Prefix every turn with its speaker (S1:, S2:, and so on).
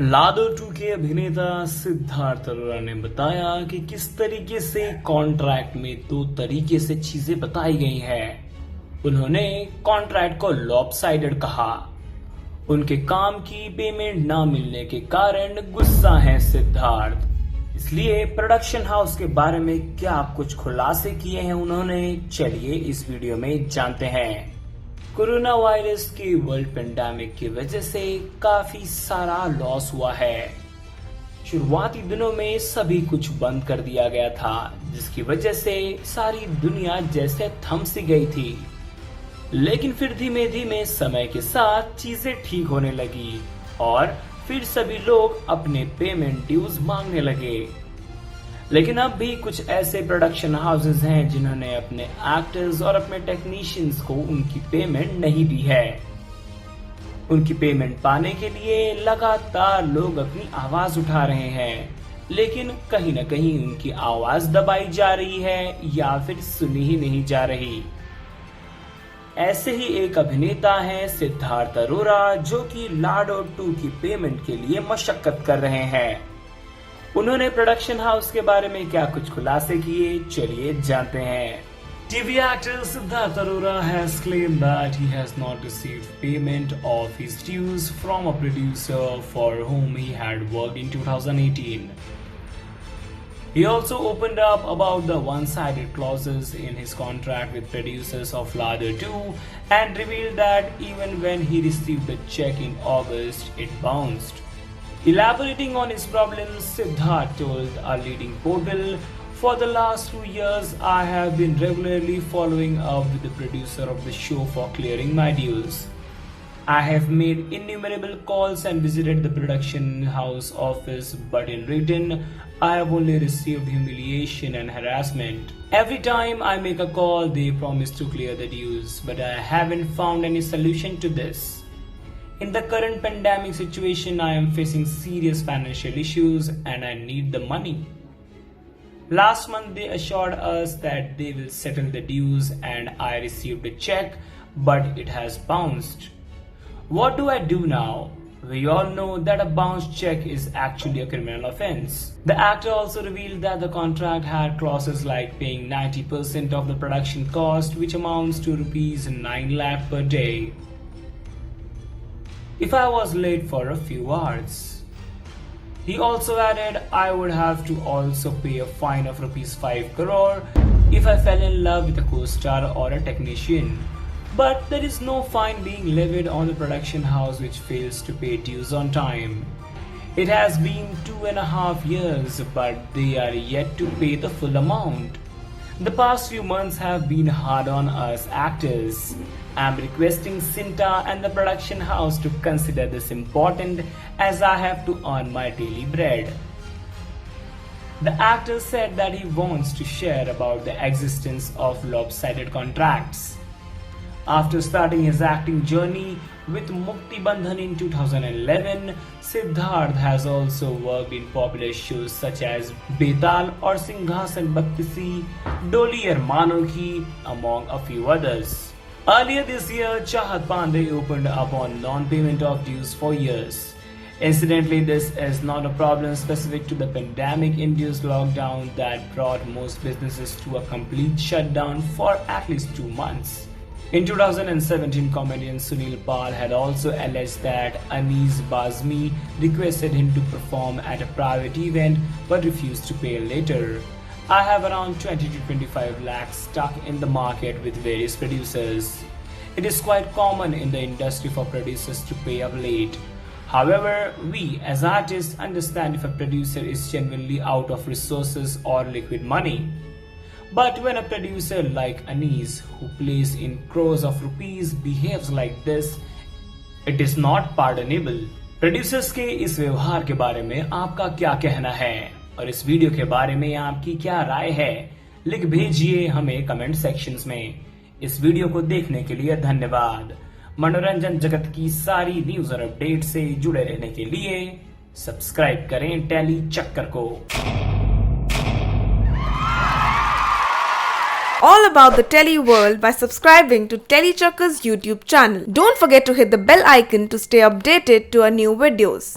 S1: लाडो 2 के अभिनेता सिद्धार्थ अरोरा ने बताया कि किस तरीके से कॉन्ट्रैक्ट में 2 तरीके से चीजें बताई गई हैं। उन्होंने कॉन्ट्रैक्ट को लॉपसाइडेड कहा। उनके काम की पेमेंट ना मिलने के कारण गुस्सा है सिद्धार्थ, इसलिए प्रोडक्शन हाउस के बारे में क्या कुछ खुलासे किए हैं उन्होंने, चलिए इस वीडियो में जानते हैं। कोरोना वायरस की वर्ल्ड पेंडेमिक की वजह से काफी सारा लॉस हुआ है। शुरुआती दिनों में सभी कुछ बंद कर दिया गया था, जिसकी वजह से सारी दुनिया जैसे थम सी गई थी। लेकिन फिर धीमे धीमे समय के साथ चीजें ठीक होने लगी और फिर सभी लोग अपने पेमेंट ड्यूज मांगने लगे। लेकिन अब भी कुछ ऐसे प्रोडक्शन हाउसेस हैं जिन्होंने अपने एक्टर्स और अपने टेक्नीशियंस को उनकी पेमेंट नहीं दी है। उनकी पेमेंट पाने के लिए लगातार लोग अपनी आवाज उठा रहे हैं, लेकिन कहीं न कहीं उनकी आवाज दबाई जा रही है या फिर सुनी ही नहीं जा रही। ऐसे ही एक अभिनेता हैं सिद्धार्थ अरोरा, जो कि लाडो 2 की पेमेंट के लिए मशक्कत कर रहे हैं। उन्होंने प्रोडक्शन हाउस के बारे में क्या कुछ खुलासे किए, चलिए जानते हैं। TV actor Siddharth Arora has claimed that he has not received payment of his dues from a producer for whom he had worked in 2018. He also opened up about the one-sided clauses in his contract with producers of Ladoor 2 and revealed that even when he received the check in August, it bounced. Elaborating on his problems, Siddharth told a leading portal, "For the last 2 years, I have been regularly following up with the producer of the show for clearing my dues. I have made innumerable calls and visited the production house office, but in return, I have only received humiliation and harassment. Every time I make a call, they promise to clear the dues, but I haven't found any solution to this. In the current pandemic situation, I am facing serious financial issues and I need the money." Last month, they assured us that they will settle the dues and I received a check, but it has bounced. What do I do now? We all know that a bounced check is actually a criminal offense. The actor also revealed that the contract had clauses like paying 90% of the production cost, which amounts to rupees 9 lakh per day, if I was late for a few hours. He also added, "I would have to also pay a fine of rupees 5 crore if I fell in love with a co-star or a technician. But there is no fine being levied on the production house which fails to pay dues on time. It has been 2.5 years, but they are yet to pay the full amount. The past few months have been hard on us actors. I'm requesting Cinta and the production house to consider this important, as I have to earn my daily bread." The actor said that he wants to share about the existence of lopsided contracts. After starting his acting journey with Mukti Bandhan in 2011, Siddharth has also worked in popular shows such as Betal or Singhasan Baktisi, Doli Armano Ki, among a few others. Earlier this year, Chahat Pandey opened up on non-payment of dues for years. Incidentally, this is not a problem specific to the pandemic-induced lockdown that brought most businesses to a complete shutdown for at least 2 months. In 2017, comedian Sunil Pal had also alleged that Anees Bazmi requested him to perform at a private event but refused to pay later. "I have around 20 to 25 lakhs stuck in the market with various producers. It is quite common in the industry for producers to pay up late. However, we as artists understand if a producer is genuinely out of resources or liquid money. But when a producer like Anees, who plays in crores of rupees, behaves like this, it is not pardonable." Producers के इस व्यवहार के बारे में आपका क्या कहना है और इस वीडियो के बारे में आपकी क्या राय है, लिख भेजिए हमें कमेंट सेक्शंस में। इस वीडियो को देखने के लिए धन्यवाद। मनोरंजन जगत की सारी न्यूज और अपडेट से जुड़े रहने के लिए सब्सक्राइब करें टेली चक्कर को।
S2: All about the Telly world by subscribing to Telly Chakka's YouTube channel. Don't forget to hit the bell icon to stay updated to our new videos.